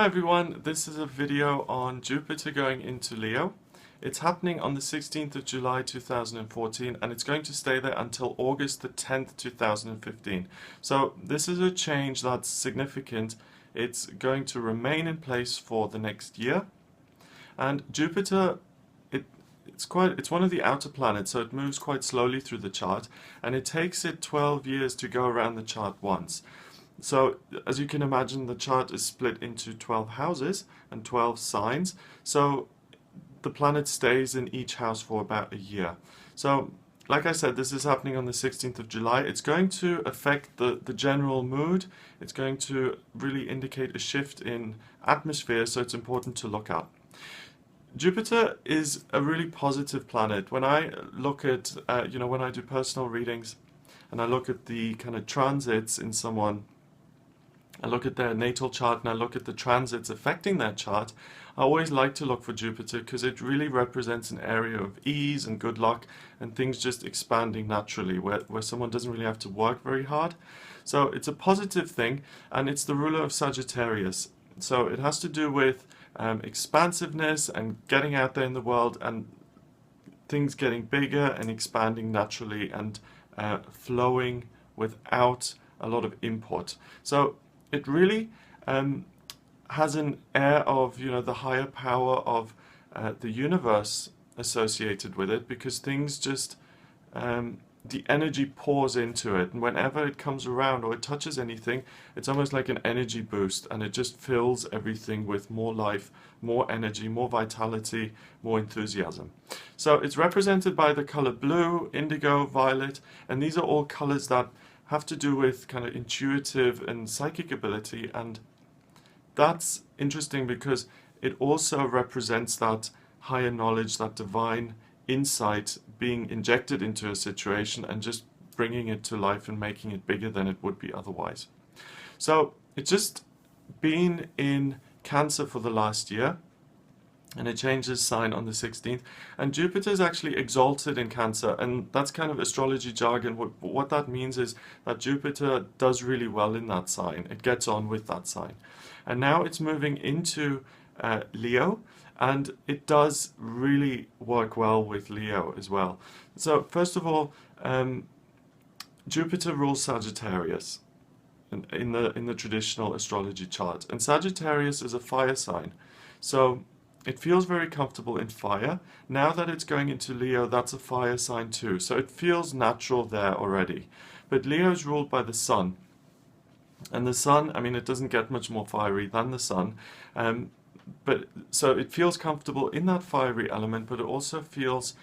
Hi everyone, this is a video on Jupiter going into Leo. It's happening on the 16th of July 2014 and it's going to stay there until August the 10th 2015. So this is a change that's significant. It's going to remain in place for the next year. And Jupiter, it's one of the outer planets, so it moves quite slowly through the chart, and it takes it 12 years to go around the chart once. So as you can imagine, the chart is split into 12 houses and 12 signs. So the planet stays in each house for about a year. So like I said, this is happening on the 16th of July. It's going to affect the general mood. It's going to really indicate a shift in atmosphere, so it's important to look at. Jupiter is a really positive planet. When I look at, when I do personal readings and I look at the kind of transits in someone, I look at their natal chart and I look at the transits affecting their chart, I always like to look for Jupiter because it really represents an area of ease and good luck and things just expanding naturally where someone doesn't really have to work very hard. So it's a positive thing, and it's the ruler of Sagittarius. So it has to do with expansiveness and getting out there in the world and things getting bigger and expanding naturally and flowing without a lot of input. So it really has an air of, the higher power of the universe associated with it, because things just, the energy pours into it, and whenever it comes around or it touches anything, it's almost like an energy boost, and it just fills everything with more life, more energy, more vitality, more enthusiasm. So it's represented by the color blue, indigo, violet, and these are all colors that have to do with kind of intuitive and psychic ability, and that's interesting because it also represents that higher knowledge, that divine insight being injected into a situation and just bringing it to life and making it bigger than it would be otherwise. So it's just been in Cancer for the last year, and it changes sign on the 16th, and Jupiter is actually exalted in Cancer, and that's kind of astrology jargon. What that means is that Jupiter does really well in that sign. It gets on with that sign, and now it's moving into Leo, and it does really work well with Leo as well. So first of all, Jupiter rules Sagittarius in the traditional astrology chart, and Sagittarius is a fire sign, so it feels very comfortable in fire. Now that it's going into Leo, that's a fire sign too, so it feels natural there already. But Leo is ruled by the sun, and the sun, I mean, it doesn't get much more fiery than the sun, but so it feels comfortable in that fiery element, but it also feels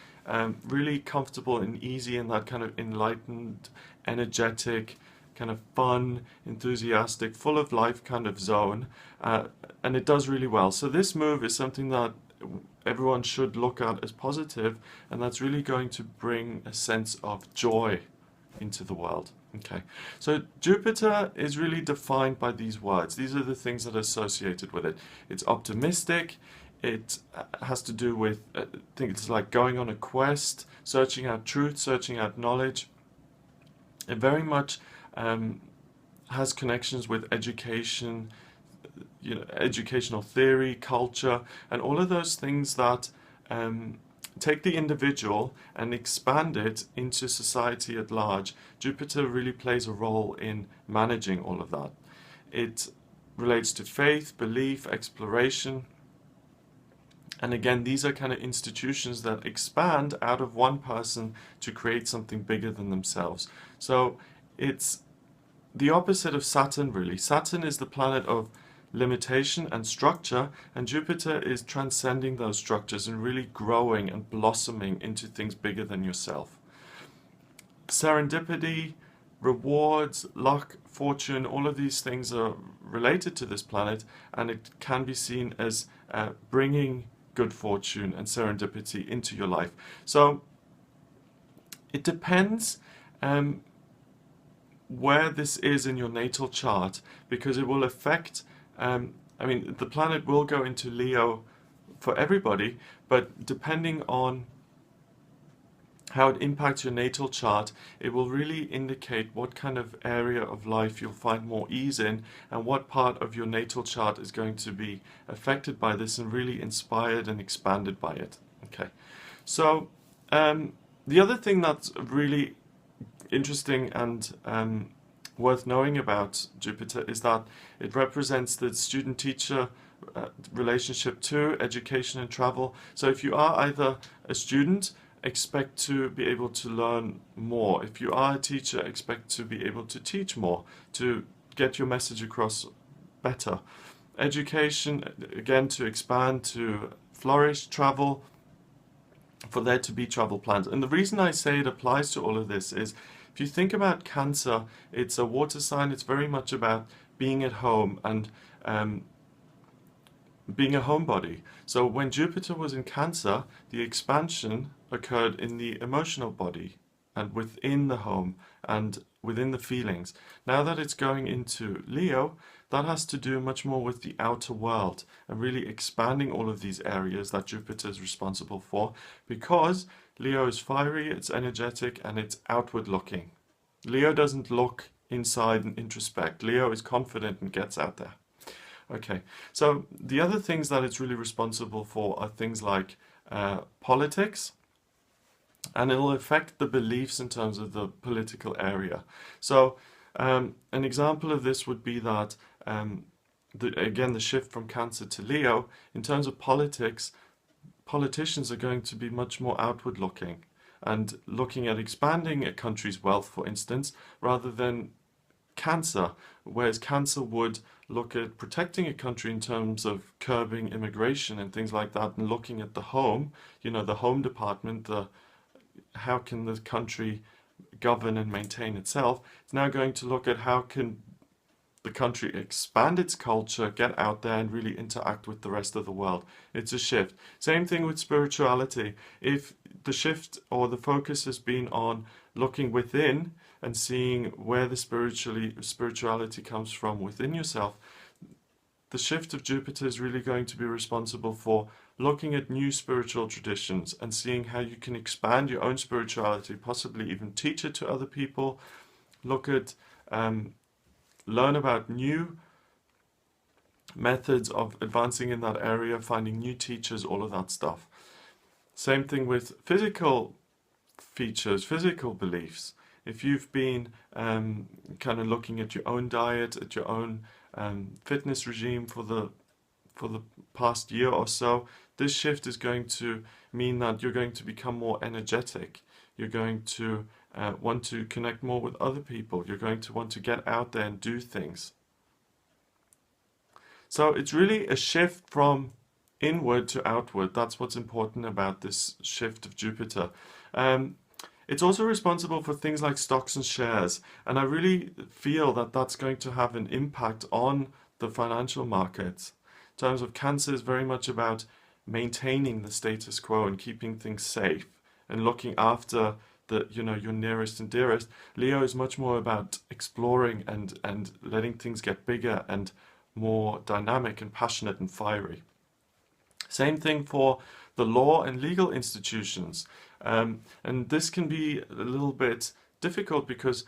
really comfortable and easy in that kind of enlightened, energetic, kind of fun, enthusiastic, full of life kind of zone, and it does really well. So this move is something that everyone should look at as positive, and that's really going to bring a sense of joy into the world. Okay, so Jupiter is really defined by these words. These are the things that are associated with it. It's optimistic. It has to do with, I think it's like going on a quest, searching out truth, searching out knowledge. It very much has connections with education, educational theory, culture, and all of those things that take the individual and expand it into society at large. Jupiter really plays a role in managing all of that. It relates to faith, belief, exploration, and again, these are kind of institutions that expand out of one person to create something bigger than themselves. So it's the opposite of Saturn, really. Saturn is the planet of limitation and structure, and Jupiter is transcending those structures and really growing and blossoming into things bigger than yourself. Serendipity, rewards, luck, fortune, all of these things are related to this planet, and it can be seen as bringing good fortune and serendipity into your life. So it depends where this is in your natal chart, because it will affect, I mean, the planet will go into Leo for everybody, but depending on how it impacts your natal chart, it will really indicate what kind of area of life you'll find more ease in and what part of your natal chart is going to be affected by this and really inspired and expanded by it. Okay, so the other thing that's really interesting and worth knowing about Jupiter is that it represents the student-teacher relationship to education and travel. So if you are either a student, expect to be able to learn more. If you are a teacher, expect to be able to teach more, to get your message across better. Education, again, to expand, to flourish, travel, for there to be travel plans. And the reason I say it applies to all of this is, if you think about Cancer, it's a water sign. It's very much about being at home and being a homebody. So when Jupiter was in Cancer, the expansion occurred in the emotional body and within the home and within the feelings. Now that it's going into Leo, that has to do much more with the outer world and really expanding all of these areas that Jupiter is responsible for, because Leo is fiery, it's energetic, and it's outward looking. Leo doesn't look inside and introspect. Leo is confident and gets out there. Okay, so the other things that it's really responsible for are things like politics, and it'll affect the beliefs in terms of the political area. So an example of this would be that, again, the shift from Cancer to Leo, in terms of politics, politicians are going to be much more outward looking and looking at expanding a country's wealth, for instance, rather than Cancer, whereas Cancer would look at protecting a country in terms of curbing immigration and things like that, and looking at the home, the home department, how can the country govern and maintain itself. It's now going to look at how can the country expand its culture, get out there and really interact with the rest of the world. It's a shift. Same thing with spirituality. If the shift or the focus has been on looking within and seeing where the spirituality comes from within yourself, the shift of Jupiter is really going to be responsible for looking at new spiritual traditions and seeing how you can expand your own spirituality, possibly even teach it to other people, look at, learn about new methods of advancing in that area, finding new teachers, all of that stuff. Same thing with physical features, physical beliefs. If you've been kind of looking at your own diet, at your own fitness regime for the past year or so, this shift is going to mean that you're going to become more energetic. You're going to want to connect more with other people. You're going to want to get out there and do things. So it's really a shift from inward to outward. That's what's important about this shift of Jupiter. It's also responsible for things like stocks and shares, and I really feel that that's going to have an impact on the financial markets. In terms of Cancer, is very much about maintaining the status quo and keeping things safe and looking after your nearest and dearest. Leo is much more about exploring and letting things get bigger and more dynamic and passionate and fiery. Same thing for the law and legal institutions. And this can be a little bit difficult because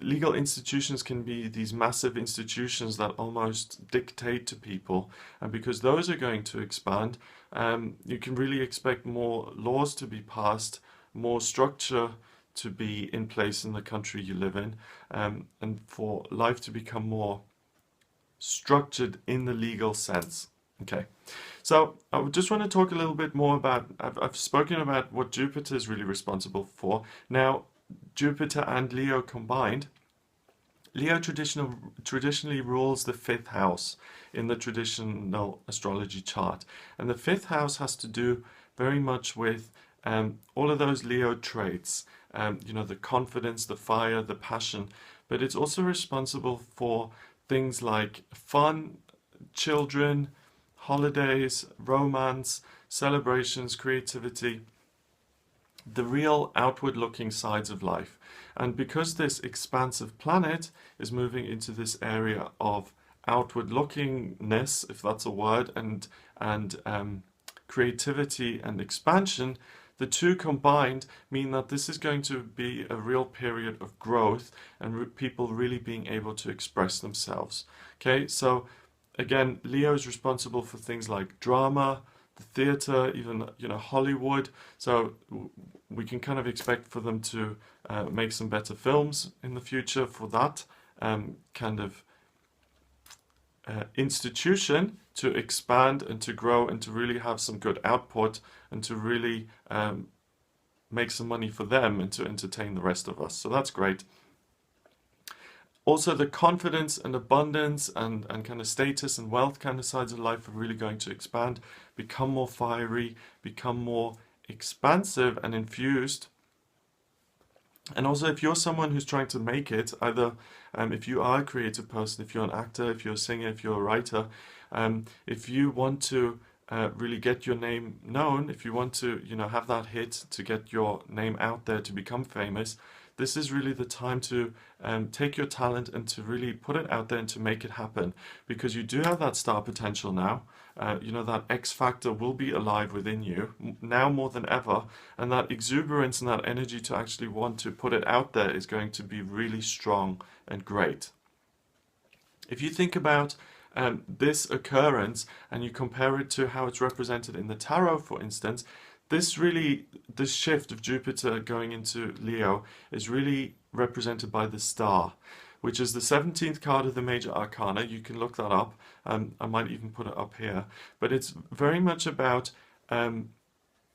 legal institutions can be these massive institutions that almost dictate to people. And because those are going to expand, you can really expect more laws to be passed, more structure to be in place in the country you live in, and for life to become more structured in the legal sense. Okay, so I just want to talk a little bit more about, I've spoken about what Jupiter is really responsible for. Now, Jupiter and Leo combined, Leo traditionally rules the 5th house in the traditional astrology chart. And the 5th house has to do very much with all of those Leo traits, the confidence, the fire, the passion, but it's also responsible for things like fun, children, holidays, romance, celebrations, creativity, the real outward-looking sides of life. And because this expansive planet is moving into this area of outward-lookingness, if that's a word, and creativity and expansion, the two combined mean that this is going to be a real period of growth and people really being able to express themselves. Okay, so again, Leo is responsible for things like drama, the theater, even Hollywood. So we can kind of expect for them to make some better films in the future for that kind of institution to expand and to grow and to really have some good output and to really make some money for them and to entertain the rest of us. So that's great. Also, the confidence and abundance and kind of status and wealth kind of sides of life are really going to expand, become more fiery, become more expansive and infused. And also, if you're someone who's trying to make it, either if you are a creative person, if you're an actor, if you're a singer, if you're a writer, if you want to really get your name known, if you want to, have that hit to get your name out there to become famous, this is really the time to take your talent and to really put it out there and to make it happen, because you do have that star potential now. That X factor will be alive within you now more than ever, and that exuberance and that energy to actually want to put it out there is going to be really strong and great. If you think about this occurrence and you compare it to how it's represented in the tarot, for instance, this shift of Jupiter going into Leo is really represented by the star, which is the 17th card of the major arcana. You can look that up. I might even put it up here. But it's very much about going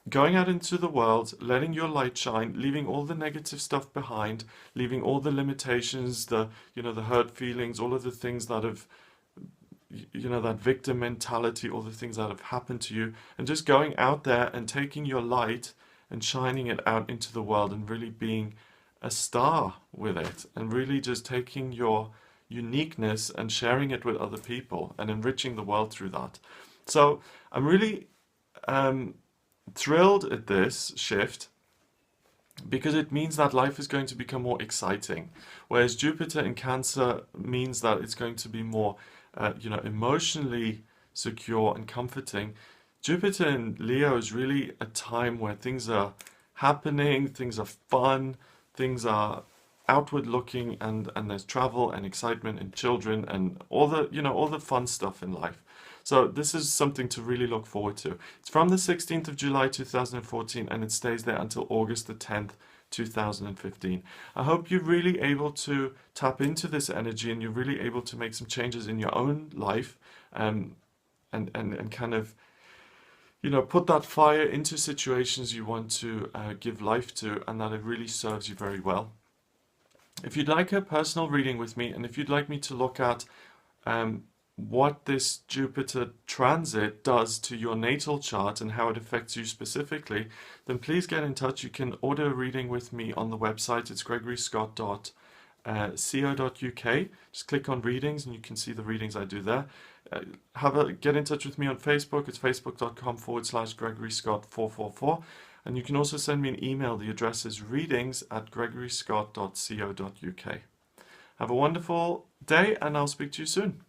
out into the world, letting your light shine, leaving all the negative stuff behind, leaving all the limitations, the hurt feelings, all of the things that have that victim mentality, all the things that have happened to you, and just going out there and taking your light and shining it out into the world and really being a star with it, and really just taking your uniqueness and sharing it with other people and enriching the world through that. So I'm really thrilled at this shift, because it means that life is going to become more exciting, whereas Jupiter in Cancer means that it's going to be more emotionally secure and comforting. Jupiter in Leo is really a time where things are happening, things are fun, things are outward looking, and there's travel and excitement and children and all the fun stuff in life. So this is something to really look forward to. It's from the 16th of July 2014 and it stays there until August the 10th 2015. I hope you're really able to tap into this energy and you're really able to make some changes in your own life and kind of put that fire into situations you want to give life to, and that it really serves you very well. If you'd like a personal reading with me, and if you'd like me to look at what this Jupiter transit does to your natal chart and how it affects you specifically, then please get in touch. You can order a reading with me on the website. It's gregoryscott.co.uk. Just click on readings and you can see the readings I do there. Get in touch with me on Facebook. It's facebook.com/GregoryScott444. And you can also send me an email. The address is readings@gregoryscott.co.uk. Have a wonderful day and I'll speak to you soon.